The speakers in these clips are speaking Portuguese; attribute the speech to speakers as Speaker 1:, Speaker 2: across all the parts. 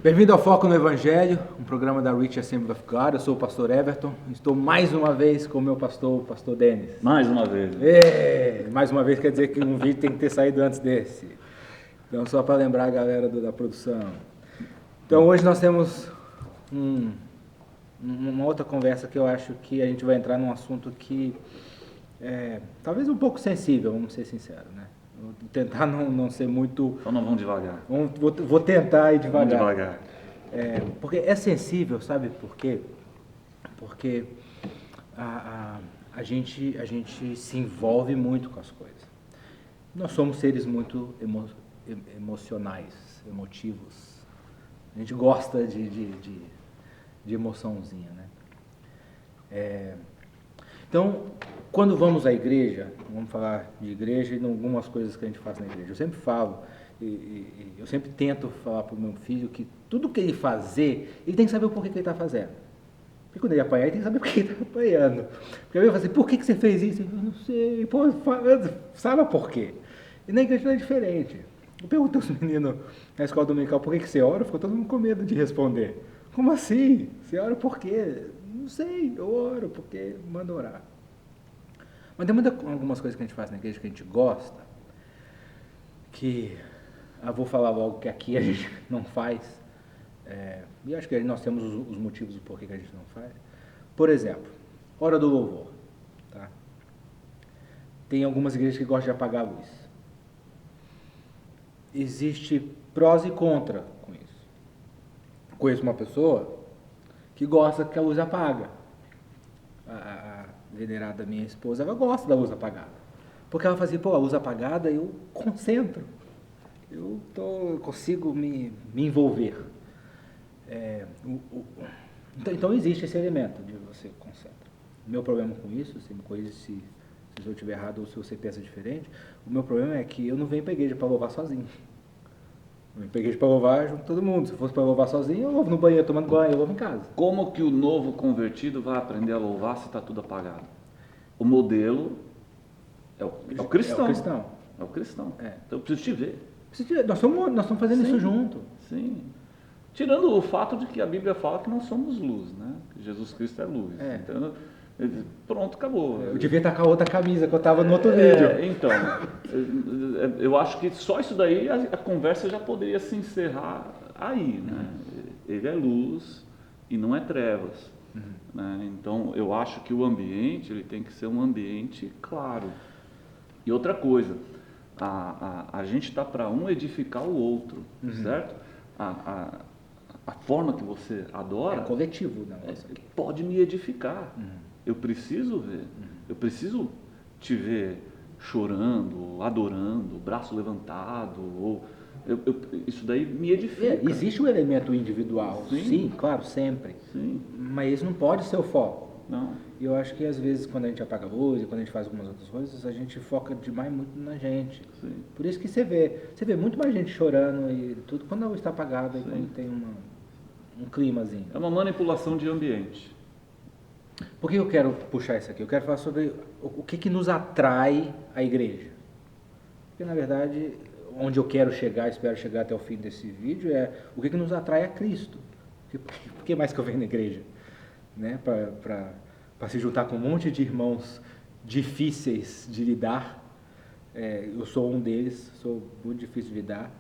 Speaker 1: Bem-vindo ao Foco no Evangelho, um programa da Rich Assembly of God. Eu sou o pastor Everton, estou mais uma vez com o meu pastor, o pastor Denis.
Speaker 2: Mais uma vez.
Speaker 1: Mais uma vez quer dizer que um vídeo tem que ter saído antes desse. Então, só para lembrar a galera da produção. Então, hoje nós temos uma outra conversa que eu acho que a gente vai entrar num assunto que é talvez um pouco sensível, vamos ser sinceros, né? Vou tentar não ser muito...
Speaker 2: Então não vamos devagar.
Speaker 1: Vou tentar ir devagar.
Speaker 2: Vamos devagar.
Speaker 1: Porque é sensível, sabe por quê? Porque a gente se envolve muito com as coisas. Nós somos seres muito emocionais, emotivos. A gente gosta de emoçãozinha, né? Então, quando vamos à igreja, vamos falar de igreja e de algumas coisas que a gente faz na igreja. Eu sempre falo, eu sempre tento falar para o meu filho que tudo que ele fazer, ele tem que saber o porquê que ele está fazendo. Porque quando ele apanhar, ele tem que saber por que ele está apanhando. Porque eu ia falar assim, por que você fez isso? Eu não sei, pô, sabe por quê? E na igreja não é diferente. Eu perguntei aos meninos na escola dominical por que você ora, ficou todo mundo com medo de responder. Como assim? Você ora por quê? Não sei, eu oro porque manda orar. Mas tem algumas coisas que a gente faz na igreja que a gente gosta, que eu vou falar logo que aqui a gente não faz, e acho que nós temos os motivos do porquê que a gente não faz. Por exemplo, hora do louvor. Tá? Tem algumas igrejas que gostam de apagar a luz. Existe prós e contra com isso. Conheço uma pessoa que gosta que a luz apaga. A venerada minha esposa, ela gosta da luz apagada. Porque ela fazia, a luz apagada eu concentro. Eu consigo me envolver. Então existe esse elemento de você concentra. O meu problema com isso, você me corrija se eu estiver errado ou se você pensa diferente, o meu problema é que eu não venho para a igreja para louvar sozinho. Eu venho para a igreja para louvar junto com todo mundo. Se fosse para louvar sozinho, eu louvo no banheiro tomando banho, eu louvo em casa.
Speaker 2: Como que o novo convertido vai aprender a louvar se está tudo apagado? O modelo é o cristão.
Speaker 1: É o cristão.
Speaker 2: É o cristão.
Speaker 1: É.
Speaker 2: Então eu preciso te ver.
Speaker 1: Nós estamos fazendo isso junto.
Speaker 2: Sim. Tirando o fato de que a Bíblia fala que nós somos luz, né? Que Jesus Cristo é luz. Então, pronto, acabou.
Speaker 1: Eu devia estar com a outra camisa que eu estava no outro vídeo.
Speaker 2: Então, eu acho que só isso daí a conversa já poderia se encerrar aí, né? Ele é luz e não é trevas. Né? Então, eu acho que o ambiente ele tem que ser um ambiente claro. E outra coisa, a gente está para um edificar o outro, certo? A forma que você adora
Speaker 1: é coletivo, o negócio aqui.
Speaker 2: Pode me edificar. Eu preciso ver. Eu preciso te ver chorando, adorando, braço levantado. Ou isso daí me edifica.
Speaker 1: Existe um elemento individual, sim, claro, sempre.
Speaker 2: Sim.
Speaker 1: Mas isso não pode ser o foco.
Speaker 2: Não.
Speaker 1: E eu acho que às vezes quando a gente apaga a luz e quando a gente faz algumas outras coisas, a gente foca demais muito na gente.
Speaker 2: Sim.
Speaker 1: Por isso que você vê muito mais gente chorando e tudo quando a luz está apagada e quando tem um climazinho.
Speaker 2: É uma manipulação de ambiente.
Speaker 1: Por que eu quero puxar isso aqui? Eu quero falar sobre o que nos atrai à igreja. Porque na verdade, onde eu quero chegar, espero chegar até o fim desse vídeo, é o que nos atrai a Cristo. Por que mais que eu venho na igreja? Né? Para se juntar com um monte de irmãos difíceis de lidar. Eu sou um deles, sou muito difícil de lidar.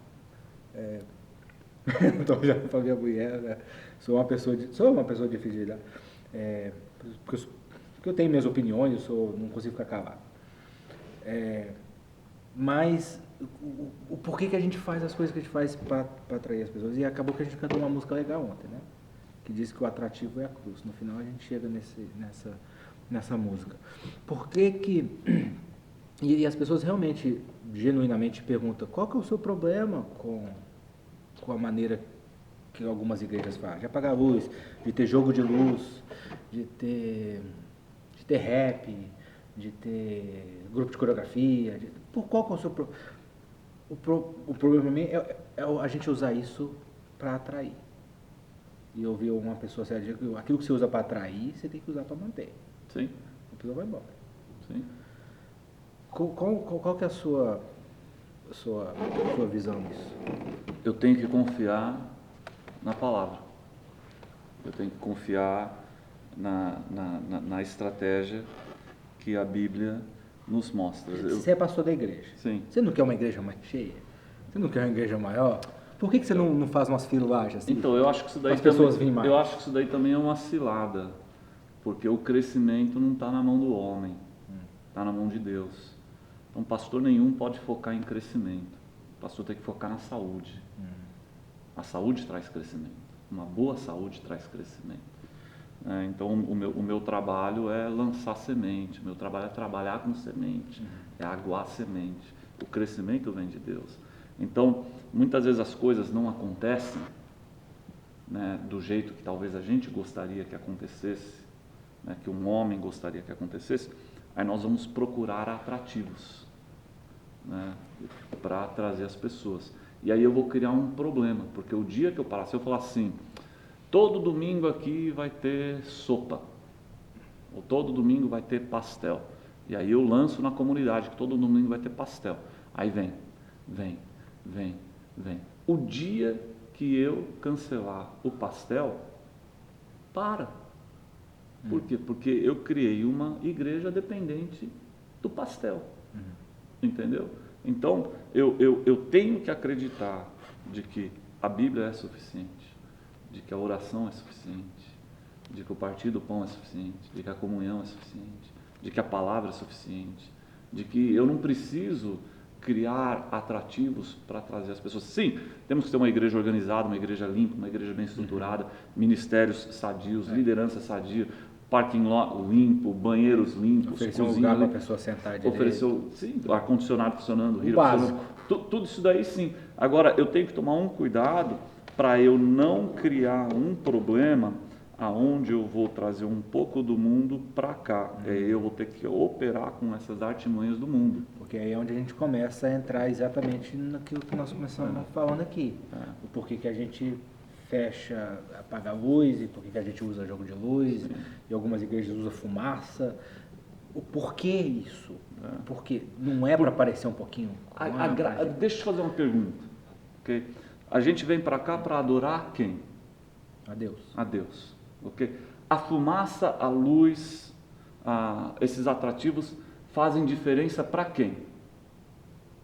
Speaker 1: Então já para minha mulher, né? Sou uma pessoa difícil de lidar. Porque eu tenho minhas opiniões, não consigo ficar calado. Mas o porquê que a gente faz as coisas que a gente faz para atrair as pessoas? E acabou que a gente cantou uma música legal ontem, né? Que diz que o atrativo é a cruz. No final a gente chega nessa música. Por que que... E as pessoas realmente, genuinamente perguntam, qual que é o seu problema com a maneira que algumas igrejas fazem? De apagar a luz, de ter jogo de luz, de ter rap, de ter grupo de coreografia. Qual que é o seu problema? O problema para mim é a gente usar isso para atrair. E eu ouvi uma pessoa certa dizer que aquilo que você usa para atrair, você tem que usar para manter.
Speaker 2: Sim.
Speaker 1: A pessoa vai embora.
Speaker 2: Sim.
Speaker 1: Qual que é a sua visão disso?
Speaker 2: Eu tenho que confiar na palavra. Eu tenho que confiar na estratégia que a Bíblia nos mostra.
Speaker 1: Você é pastor da igreja.
Speaker 2: Sim.
Speaker 1: Você não quer uma igreja mais cheia? Você não quer uma igreja maior? Por que você não faz umas filagens assim?
Speaker 2: Então, eu acho que isso daí
Speaker 1: as pessoas virem mais.
Speaker 2: eu acho que isso daí também é uma cilada, porque o crescimento não está na mão do homem, está na mão de Deus. Então, pastor nenhum pode focar em crescimento. O pastor tem que focar na saúde. A saúde traz crescimento. Uma boa saúde traz crescimento. Então, o meu trabalho é lançar semente, o meu trabalho é trabalhar com semente, é aguar semente. O crescimento vem de Deus. Então, muitas vezes as coisas não acontecem, né, do jeito que talvez a gente gostaria que acontecesse, né, que um homem gostaria que acontecesse, aí nós vamos procurar atrativos, né, para trazer as pessoas. E aí eu vou criar um problema, porque o dia que eu parar, se eu falar assim, todo domingo aqui vai ter sopa, ou todo domingo vai ter pastel, e aí eu lanço na comunidade que todo domingo vai ter pastel, aí vem. O dia que eu cancelar o pastel, para. Por quê? Porque eu criei uma igreja dependente do pastel. Entendeu? Então, eu tenho que acreditar de que a Bíblia é suficiente, de que a oração é suficiente, de que o partir do pão é suficiente, de que a comunhão é suficiente, de que a palavra é suficiente, de que eu não preciso criar atrativos para trazer as pessoas. Sim, temos que ter uma igreja organizada, uma igreja limpa, uma igreja bem estruturada, ministérios sadios, liderança sadia, parking lot limpo, banheiros limpos,
Speaker 1: oferecer um lugar para a pessoa sentar direito.
Speaker 2: Ofereceu, sim, ar-condicionado funcionando,
Speaker 1: o básico.
Speaker 2: Tudo isso daí sim. Agora, eu tenho que tomar um cuidado para eu não criar um problema aonde eu vou trazer um pouco do mundo para cá. Eu vou ter que operar com essas artimanhas do mundo.
Speaker 1: Porque aí é onde a gente começa a entrar exatamente naquilo que nós começamos falando aqui. O porquê que a gente fecha, apaga a luz, e porquê que a gente usa jogo de luz, e algumas igrejas usam fumaça. O porquê isso? Porque não é para aparecer um pouquinho?
Speaker 2: Deixa eu te fazer uma pergunta. Okay? A gente vem para cá para adorar quem?
Speaker 1: A Deus.
Speaker 2: A Deus. Okay? A fumaça, a luz, esses atrativos fazem diferença para quem?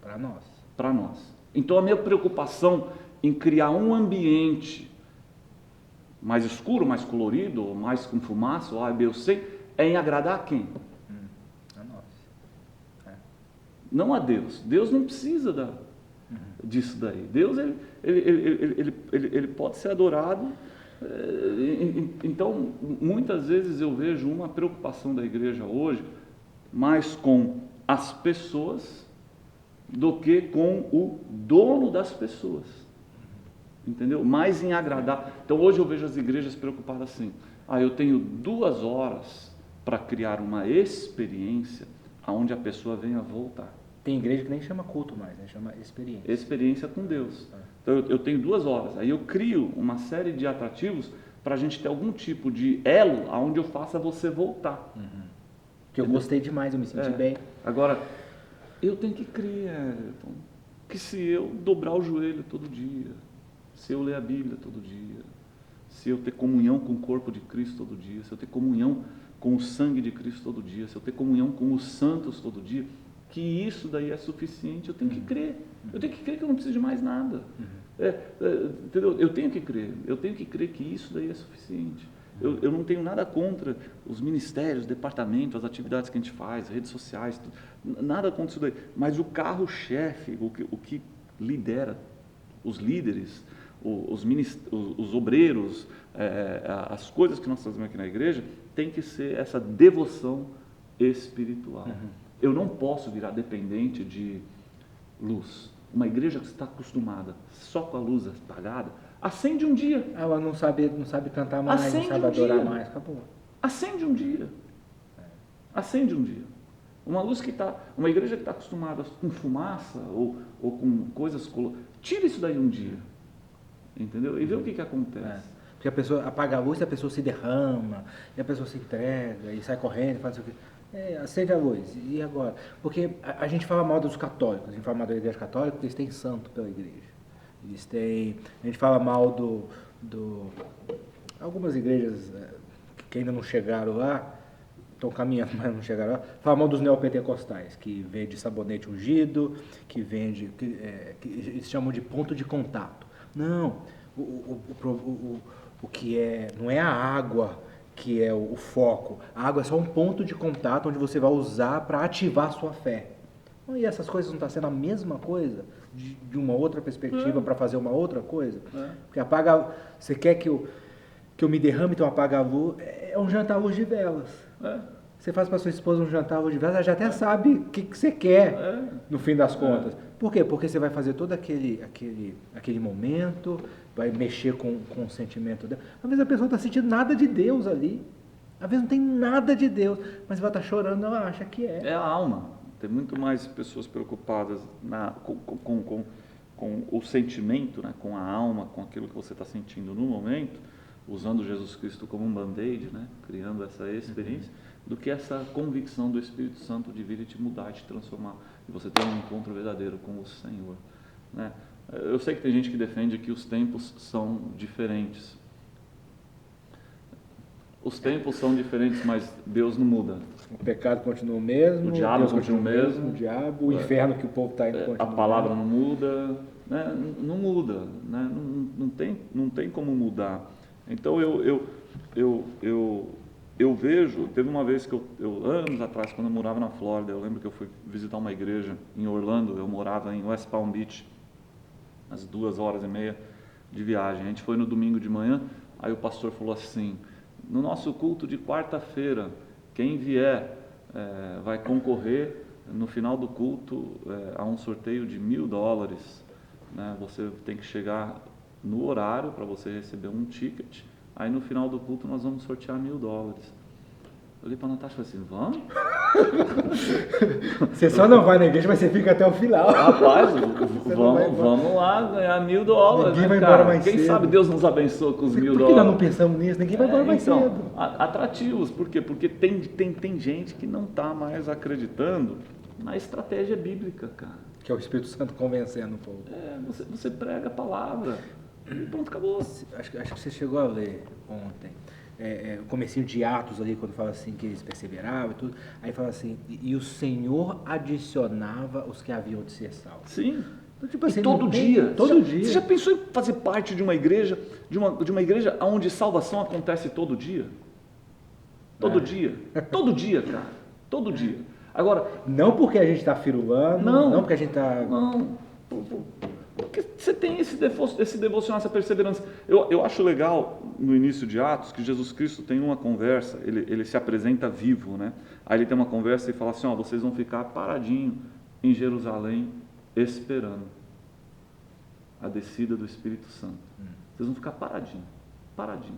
Speaker 1: Para nós.
Speaker 2: Para nós. Então a minha preocupação em criar um ambiente mais escuro, mais colorido, ou mais com fumaça, ou A, B ou C, é em agradar quem?
Speaker 1: A nós.
Speaker 2: Não a Deus. Deus não precisa disso daí. Deus ele pode ser adorado. Então, muitas vezes eu vejo uma preocupação da igreja hoje mais com as pessoas do que com o dono das pessoas. Entendeu? Mais em agradar. Então, hoje eu vejo as igrejas preocupadas assim. Eu tenho 2 horas para criar uma experiência aonde a pessoa venha voltar.
Speaker 1: Tem igreja que nem chama culto mais, né? Chama experiência.
Speaker 2: Experiência com Deus. Então eu tenho 2 horas, aí eu crio uma série de atrativos para a gente ter algum tipo de elo aonde eu faça você voltar.
Speaker 1: Que eu gostei demais, eu me senti bem.
Speaker 2: Agora, eu tenho que crer, que se eu dobrar o joelho todo dia, se eu ler a Bíblia todo dia, se eu ter comunhão com o corpo de Cristo todo dia, se eu ter comunhão com o sangue de Cristo todo dia, se eu ter comunhão com os santos todo dia, que isso daí é suficiente, eu tenho que crer. Eu tenho que crer que eu não preciso de mais nada. Entendeu? Eu tenho que crer que isso daí é suficiente. Eu não tenho nada contra os ministérios, departamentos, as atividades que a gente faz, redes sociais, nada contra isso daí. Mas o carro-chefe, o que lidera, os líderes, os obreiros, as coisas que nós fazemos aqui na igreja, tem que ser essa devoção espiritual. Eu não posso virar dependente de luz. Uma igreja que está acostumada só com a luz apagada, acende um dia.
Speaker 1: Ela não sabe cantar mais,
Speaker 2: Acende
Speaker 1: não sabe adorar mais, acabou.
Speaker 2: Acende um dia. Acende um dia. Uma igreja que está acostumada com fumaça ou com coisas tira isso daí um dia. Entendeu? E vê o que acontece.
Speaker 1: Porque a pessoa apaga a luz e a pessoa se derrama, e a pessoa se entrega, e sai correndo, faz o que. Acende a luz. E agora? Porque a gente fala mal dos católicos, a gente fala mal da igreja católica porque eles têm santo pela igreja. A gente fala mal algumas igrejas que ainda não chegaram lá, estão caminhando, mas não chegaram lá, falam mal dos neopentecostais, que vende sabonete ungido, que vende, que eles chamam de ponto de contato. Não, o que não é a água que é o foco. A água é só um ponto de contato onde você vai usar para ativar a sua fé. E essas coisas não estão sendo a mesma coisa de uma outra perspectiva para fazer uma outra coisa? Porque você quer que eu me derrame, então apaga a luz, é um jantar à luz de velas. Você faz para sua esposa um jantar à luz de velas, ela já até sabe o que você quer no fim das contas. Por quê? Porque você vai fazer todo aquele momento, vai mexer com o sentimento dela. Às vezes a pessoa não está sentindo nada de Deus ali. Às vezes não tem nada de Deus, mas ela está chorando, ela acha que é.
Speaker 2: É a alma. Tem muito mais pessoas preocupadas com o sentimento, né? Com a alma, com aquilo que você está sentindo no momento, usando Jesus Cristo como um band-aid, né? Criando essa experiência, do que essa convicção do Espírito Santo de vir e te mudar, te transformar, e você ter um encontro verdadeiro com o Senhor, né? Eu sei que tem gente que defende que os tempos são diferentes. Os tempos são diferentes, mas Deus não muda.
Speaker 1: O pecado continua o mesmo,
Speaker 2: o diabo
Speaker 1: Deus
Speaker 2: continua o mesmo,
Speaker 1: o diabo, o inferno que o povo está indo continua.
Speaker 2: A palavra não muda, né? Não muda, né? Não tem como mudar. Então eu vejo, teve uma vez que eu anos atrás, quando eu morava na Flórida, eu lembro que eu fui visitar uma igreja em Orlando, eu morava em West Palm Beach, às 2h30 de viagem. A gente foi no domingo de manhã, aí o pastor falou assim: no nosso culto de quarta-feira, quem vier vai concorrer no final do culto a um sorteio de $1.000, né? Você tem que chegar no horário para você receber um ticket. Aí no final do culto nós vamos sortear $1.000. Eu olhei para a Natasha e falei assim: vamos?
Speaker 1: Você só não vai na igreja, mas você fica até o final.
Speaker 2: Rapaz, vamos lá ganhar $1.000.
Speaker 1: Ninguém
Speaker 2: né,
Speaker 1: vai
Speaker 2: cara?
Speaker 1: embora mais
Speaker 2: Quem
Speaker 1: cedo.
Speaker 2: sabe Deus nos abençoa com os $1.000.
Speaker 1: Por que nós não pensamos nisso? Ninguém vai embora mais
Speaker 2: então,
Speaker 1: cedo.
Speaker 2: Atrativos, por quê? Porque tem gente que não está mais acreditando na estratégia bíblica, cara.
Speaker 1: Que é o Espírito Santo convencendo o povo.
Speaker 2: Você prega a palavra e pronto, acabou.
Speaker 1: Acho que você chegou a ler ontem. O comecinho de Atos ali, quando fala assim que eles perseveravam e tudo, aí fala assim: e o Senhor adicionava os que haviam de ser salvos.
Speaker 2: Sim.
Speaker 1: Então, tipo assim,
Speaker 2: todo dia.
Speaker 1: Todo dia.
Speaker 2: Você já pensou em fazer parte de uma igreja, de uma igreja onde salvação acontece todo dia? Todo dia. Todo dia, cara. Todo dia. Agora,
Speaker 1: não porque a gente está firulando, não porque a gente está...
Speaker 2: Não, porque você tem esse devocional, essa perseverança. Eu acho legal, no início de Atos, que Jesus Cristo tem uma conversa, ele se apresenta vivo, né? Aí ele tem uma conversa e fala assim: ó, vocês vão ficar paradinho em Jerusalém, esperando a descida do Espírito Santo. Vocês vão ficar paradinho.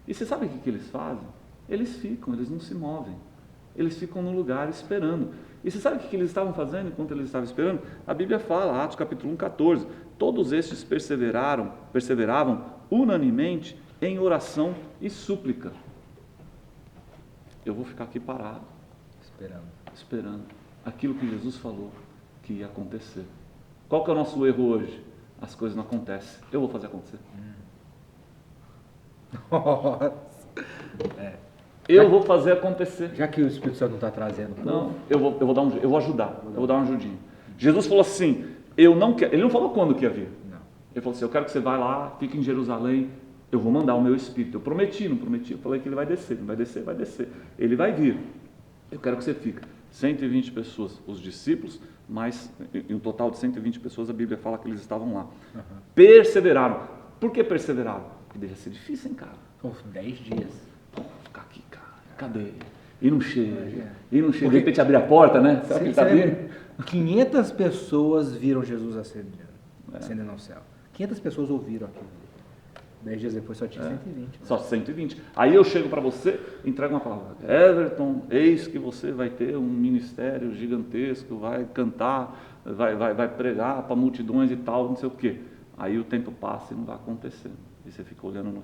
Speaker 2: E você sabe o que eles fazem? Eles não se movem. Eles ficam no lugar esperando. E você sabe o que eles estavam fazendo enquanto eles estavam esperando? A Bíblia fala, Atos capítulo 1, 14, todos estes perseveravam unanimemente em oração e súplica. Eu vou ficar aqui parado, esperando aquilo que Jesus falou que ia acontecer. Qual que é o nosso erro hoje? As coisas não acontecem. Eu vou fazer acontecer.
Speaker 1: Nossa.
Speaker 2: Eu vou fazer acontecer.
Speaker 1: Já que o Espírito Santo não está trazendo.
Speaker 2: Não, eu vou ajudar. Eu vou dar uma ajudinha. Jesus falou assim: eu não quero. Ele não falou quando que ia vir.
Speaker 1: Não.
Speaker 2: Ele falou assim: eu quero que você vá lá, fique em Jerusalém. Eu vou mandar o meu Espírito. Eu prometi, não prometi? Eu falei que ele vai descer. Não vai descer, vai descer. Ele vai vir. Eu quero que você fique. 120 pessoas, os discípulos, mas em um total de 120 pessoas, a Bíblia fala que eles estavam lá. Perseveraram. Por que perseveraram? Porque devia ser difícil, hein, cara?
Speaker 1: São 10 dias.
Speaker 2: Ficar aqui, cara. Cadê? E não chega. De repente abrir a porta, né? Sabe o que ele está abrindo?
Speaker 1: 500 pessoas viram Jesus ascendendo ao céu. 500 pessoas ouviram aquilo. 10 dias depois só tinha 120. Né?
Speaker 2: Só 120. Aí eu chego para você, entrego uma palavra. Everton, eis que você vai ter um ministério gigantesco, vai cantar, vai pregar para multidões e tal, não sei o quê. Aí o tempo passa e não vai acontecer. E você fica olhando no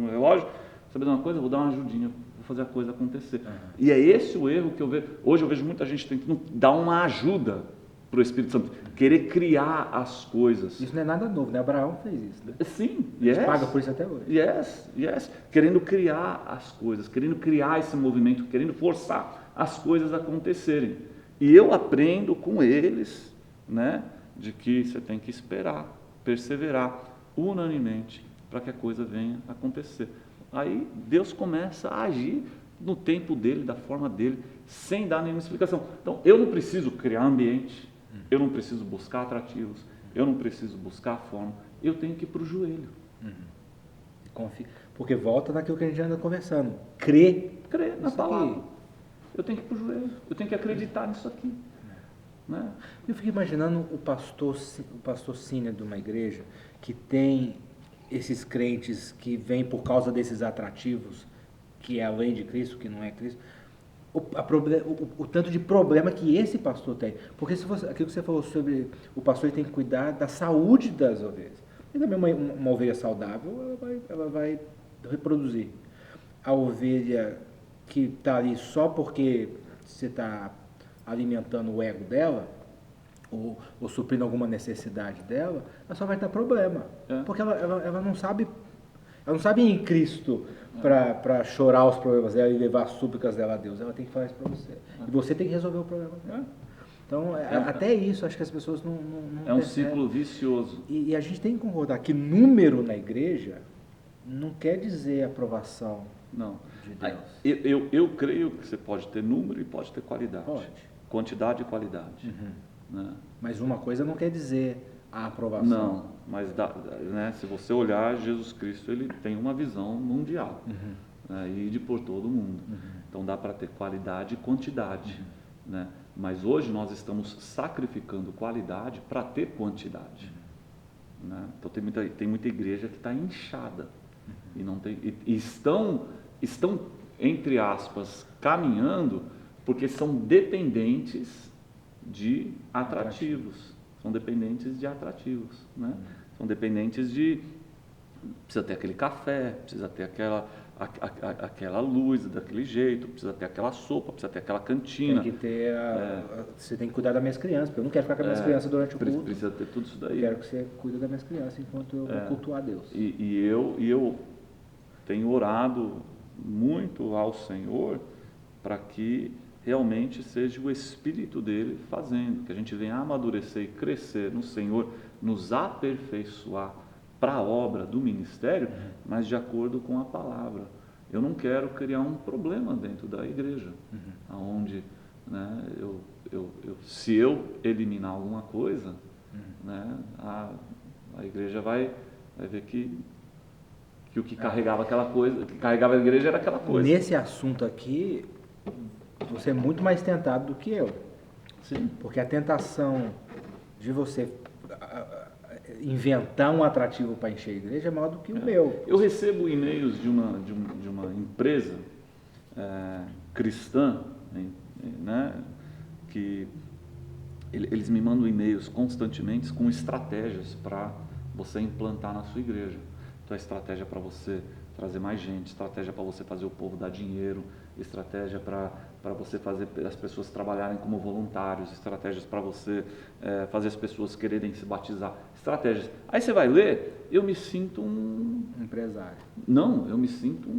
Speaker 2: relógio. Sabe de uma coisa? Eu vou dar uma ajudinha, vou fazer a coisa acontecer. E é esse o erro que eu vejo. Hoje eu vejo muita gente tentando dar uma ajuda para o Espírito Santo. querer criar as coisas.
Speaker 1: Isso não é nada novo, né? Abraão fez isso, né?
Speaker 2: Sim,
Speaker 1: A gente paga por isso até hoje.
Speaker 2: Yes. Querendo criar as coisas, querendo criar esse movimento, querendo forçar as coisas a acontecerem. E eu aprendo com eles, né, de que você tem que esperar, perseverar unanimemente para que a coisa venha a acontecer. Aí Deus começa a agir no tempo dele, da forma dele, sem dar nenhuma explicação. Então, eu não preciso criar ambiente, eu não preciso buscar atrativos, eu não preciso buscar forma, eu tenho que ir para o joelho.
Speaker 1: Porque volta naquilo que a gente anda conversando. Crer
Speaker 2: Na palavra. Eu tenho que ir para o joelho, eu tenho que acreditar nisso aqui. Né?
Speaker 1: Eu fico imaginando o pastor sênior de uma igreja que tem esses crentes que vêm por causa desses atrativos, que é além de Cristo, que não é Cristo, o tanto de problema que esse pastor tem. Porque aquilo que você falou sobre o pastor tem que cuidar da saúde das ovelhas. E também uma ovelha saudável, ela vai reproduzir. A ovelha que está ali só porque você está alimentando o ego dela, ou suprindo alguma necessidade dela, ela só vai dar problema. Porque ela não sabe ir em Cristo para chorar os problemas dela e levar as súplicas dela a Deus. Ela tem que falar isso para você. E você tem que resolver o problema dela. Então, até isso, acho que as pessoas não
Speaker 2: é um
Speaker 1: percebem.
Speaker 2: ciclo vicioso.
Speaker 1: E a gente tem que concordar que número na igreja não quer dizer aprovação de Deus.
Speaker 2: Eu creio que você pode ter número e pode ter qualidade.
Speaker 1: Pode.
Speaker 2: Quantidade e qualidade. Né?
Speaker 1: Mas uma coisa não quer dizer a aprovação.
Speaker 2: Não, mas né, se você olhar, Jesus Cristo ele tem uma visão mundial. Né, e de por todo o mundo. Então dá para ter qualidade e quantidade. Né? Mas hoje nós estamos sacrificando qualidade para ter quantidade. Né? Então tem muita igreja que está inchada e não tem, e estão, entre aspas, caminhando porque são dependentes de atrativos. São dependentes de atrativos. Né? São dependentes de... Precisa ter aquele café, precisa ter aquela luz daquele jeito, precisa ter aquela sopa, precisa ter aquela cantina.
Speaker 1: Tem que ter você tem que cuidar das minhas crianças, porque eu não quero ficar com as minhas crianças durante o culto.
Speaker 2: Precisa ter tudo isso daí.
Speaker 1: Eu quero que você cuide das minhas crianças enquanto eu vou cultuar a Deus.
Speaker 2: E eu tenho orado muito ao Senhor para que realmente seja o Espírito dele fazendo, que a gente venha amadurecer e crescer no Senhor, nos aperfeiçoar para a obra do ministério, mas de acordo com a palavra. Eu não quero criar um problema dentro da igreja, onde, né, se eu eliminar alguma coisa, né, a igreja vai ver que o que carregava aquela coisa, o que carregava a igreja era aquela coisa.
Speaker 1: Nesse assunto aqui, você é muito mais tentado do que eu.
Speaker 2: Sim.
Speaker 1: Porque a tentação de você inventar um atrativo para encher a igreja é maior do que o meu.
Speaker 2: Eu recebo e-mails de uma empresa cristã, né, que eles me mandam e-mails constantemente com estratégias para você implantar na sua igreja. Então, estratégia para você trazer mais gente, estratégia para você fazer o povo dar dinheiro, estratégia para você fazer as pessoas trabalharem como voluntários, estratégias para você fazer as pessoas quererem se batizar, estratégias. Aí você vai ler, eu me sinto um...
Speaker 1: empresário.
Speaker 2: Não, eu me sinto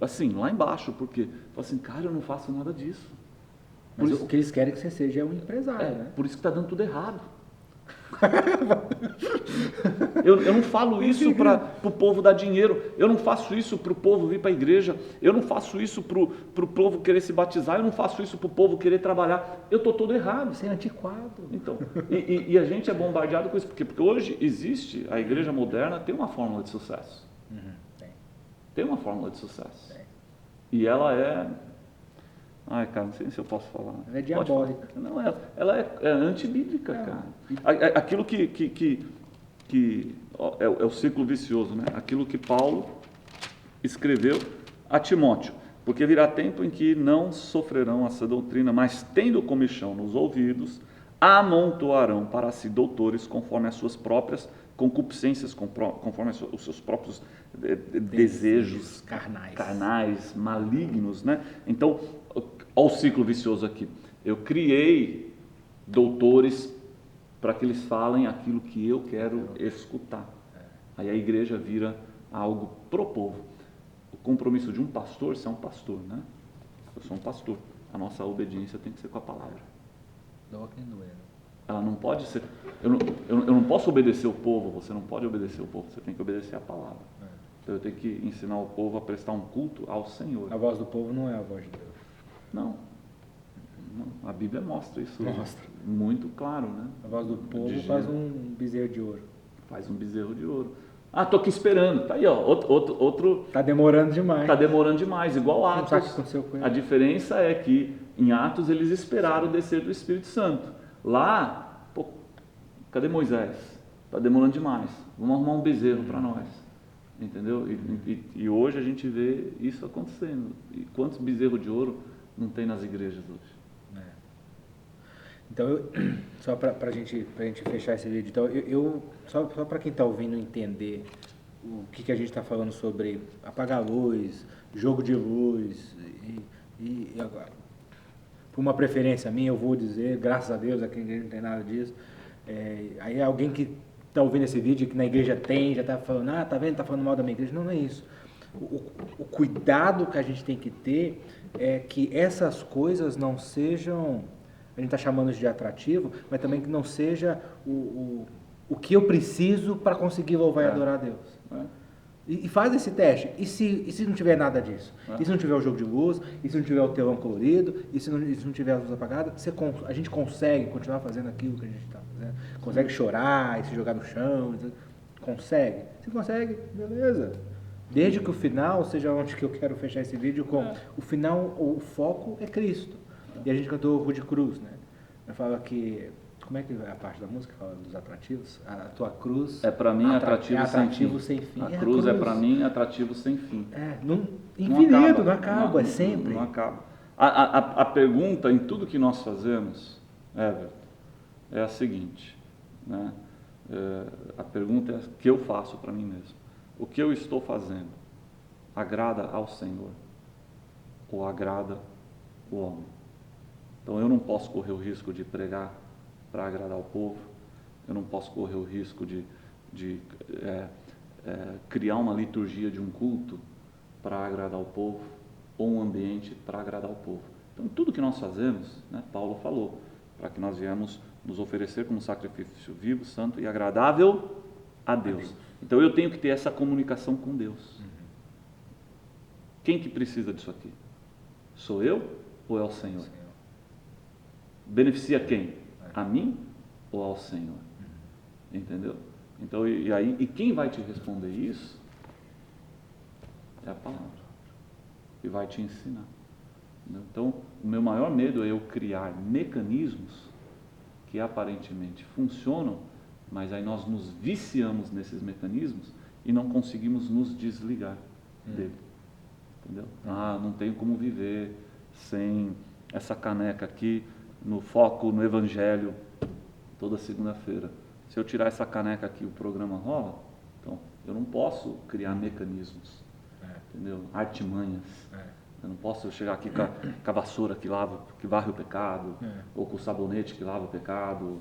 Speaker 2: assim, lá embaixo, porque, assim, cara, eu não faço nada disso.
Speaker 1: Mas o que eles querem que você seja é um empresário, né?
Speaker 2: Por isso que está dando tudo errado. Eu não falo isso para o povo dar dinheiro, eu não faço isso para o povo vir para a igreja, eu não faço isso para o povo querer se batizar, eu não faço isso para o povo querer trabalhar, eu estou todo errado.
Speaker 1: Você é antiquado.
Speaker 2: Então, e a gente é bombardeado com isso, porque hoje existe, a igreja moderna tem uma fórmula de sucesso. Tem uma fórmula de sucesso. E ela é... Ai, cara, não sei se eu posso falar.
Speaker 1: Ela é diabólica.
Speaker 2: Não, ela é antibíblica, cara. Aquilo que é o ciclo vicioso, né? Aquilo que Paulo escreveu a Timóteo. Porque virá tempo em que não sofrerão essa doutrina, mas tendo comichão nos ouvidos, amontoarão para si doutores conforme as suas próprias concupiscências, conforme os seus próprios desejos carnais, malignos, né? Então, olha o ciclo vicioso aqui. Eu criei doutores para que eles falem aquilo que eu quero escutar. Aí a igreja vira algo pro povo. O compromisso de um pastor, você é um pastor, né? Eu sou um pastor. A nossa obediência tem que ser com a palavra. Ela não pode ser... Eu não posso obedecer o povo, você não pode obedecer o povo, você tem que obedecer a palavra. Então eu tenho que ensinar o povo a prestar um culto ao Senhor.
Speaker 1: A voz do povo não é a voz de Deus.
Speaker 2: Não. A Bíblia mostra isso muito claro, né?
Speaker 1: A voz do povo faz um bezerro de ouro.
Speaker 2: Faz um bezerro de ouro. Ah, tô aqui esperando. Tá aí, ó. Outro...
Speaker 1: Tá demorando demais.
Speaker 2: Tá demorando demais, igual Atos.
Speaker 1: Não sabe o que aconteceu com ele.
Speaker 2: A diferença é que em Atos eles esperaram o descer do Espírito Santo. Lá, pô, cadê Moisés? Tá demorando demais. Vamos arrumar um bezerro para nós. Entendeu? E hoje a gente vê isso acontecendo. E quantos bezerros de ouro não tem nas igrejas hoje?
Speaker 1: Então, só para a gente fechar esse vídeo, então, só para quem está ouvindo entender o que a gente está falando sobre apagar a luz, jogo de luz, e agora, por uma preferência minha, eu vou dizer, graças a Deus, aqui não tem nada disso, aí alguém que está ouvindo esse vídeo, que na igreja tem, já está falando, tá vendo, está falando mal da minha igreja, não é isso. O cuidado que a gente tem que ter é que essas coisas não sejam... A gente está chamando isso de atrativo, mas também que não seja o que eu preciso para conseguir louvar e adorar a Deus. E faz esse teste. E se não tiver nada disso? E se não tiver o jogo de luz? E se não tiver o telão colorido? E se não tiver a luz apagada? A gente consegue continuar fazendo aquilo que a gente está fazendo? Consegue chorar e se jogar no chão? Consegue? Se consegue, beleza. Desde que o final, seja onde que eu quero fechar esse vídeo com, o final, o foco é Cristo. E a gente cantou Rude Cruz, né? Eu falo que... Como é que é a parte da música que fala dos atrativos? A tua cruz...
Speaker 2: É para mim atrativo
Speaker 1: sem fim.
Speaker 2: A cruz é para mim atrativo sem fim.
Speaker 1: Infinito, não acaba, é sempre.
Speaker 2: Não acaba. A pergunta em tudo que nós fazemos, Everton, é a seguinte, né? A pergunta é que eu faço para mim mesmo. O que eu estou fazendo agrada ao Senhor ou agrada o homem? Então eu não posso correr o risco de pregar para agradar o povo, eu não posso correr o risco de criar uma liturgia de um culto para agradar o povo, ou um ambiente para agradar o povo. Então tudo que nós fazemos, né, Paulo falou, para que nós viemos nos oferecer como sacrifício vivo, santo e agradável a Deus. Então eu tenho que ter essa comunicação com Deus. Quem que precisa disso aqui? Sou eu ou é o Senhor? Beneficia quem? A mim ou ao Senhor? Entendeu? Então, e quem vai te responder isso é a palavra, que vai te ensinar. Então, o meu maior medo é eu criar mecanismos que aparentemente funcionam, mas aí nós nos viciamos nesses mecanismos e não conseguimos nos desligar dele. Entendeu? Não tenho como viver sem essa caneca aqui no foco, no Evangelho, toda segunda-feira. Se eu tirar essa caneca aqui, o programa rola. Então, eu não posso criar mecanismos, entendeu? Artimanhas. Eu não posso chegar aqui com a vassoura que varre o pecado, ou com o sabonete que lava o pecado,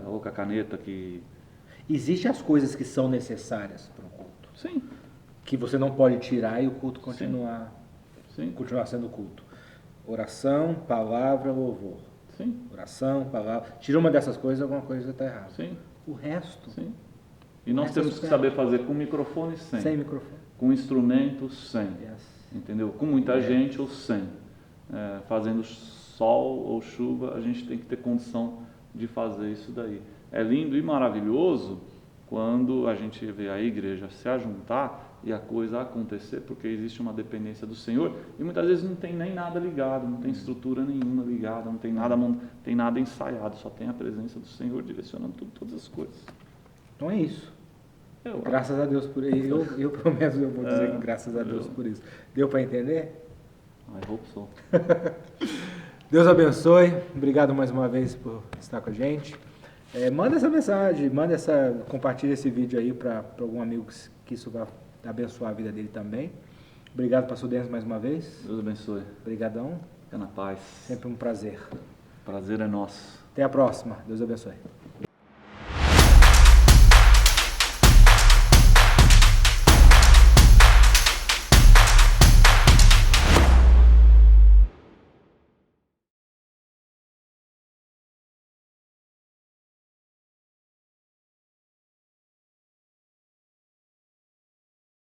Speaker 2: ou com a caneta que...
Speaker 1: Existem as coisas que são necessárias para o culto.
Speaker 2: Sim.
Speaker 1: Que você não pode tirar e o culto continuar sendo culto. Oração, palavra, louvor.
Speaker 2: Sim.
Speaker 1: Oração, palavra. Tira uma dessas coisas, alguma coisa está errada.
Speaker 2: Sim.
Speaker 1: O resto.
Speaker 2: Sim. E nós temos que saber fazer com microfone sem.
Speaker 1: Sem microfone.
Speaker 2: Com instrumentos sem. Entendeu? Com muita gente ou sem. Fazendo sol ou chuva, a gente tem que ter condição de fazer isso daí. É lindo e maravilhoso quando a gente vê a igreja se ajuntar e a coisa acontecer, porque existe uma dependência do Senhor e muitas vezes não tem nem nada ligado, não tem estrutura nenhuma ligada, não tem nada ensaiado, só tem a presença do Senhor direcionando todas as coisas.
Speaker 1: Então é isso. Graças a Deus por isso. Eu pelo menos eu vou dizer que graças a Deus por isso. Deu para entender?
Speaker 2: I hope so.
Speaker 1: Deus abençoe. Obrigado mais uma vez por estar com a gente. Manda essa mensagem, compartilha esse vídeo aí para algum amigo que isso vai abençoar a vida dele também. Obrigado, pastor Denis, mais uma vez.
Speaker 2: Deus abençoe.
Speaker 1: Obrigadão.
Speaker 2: Fica na paz.
Speaker 1: Sempre um prazer.
Speaker 2: Prazer é nosso.
Speaker 1: Até a próxima. Deus abençoe.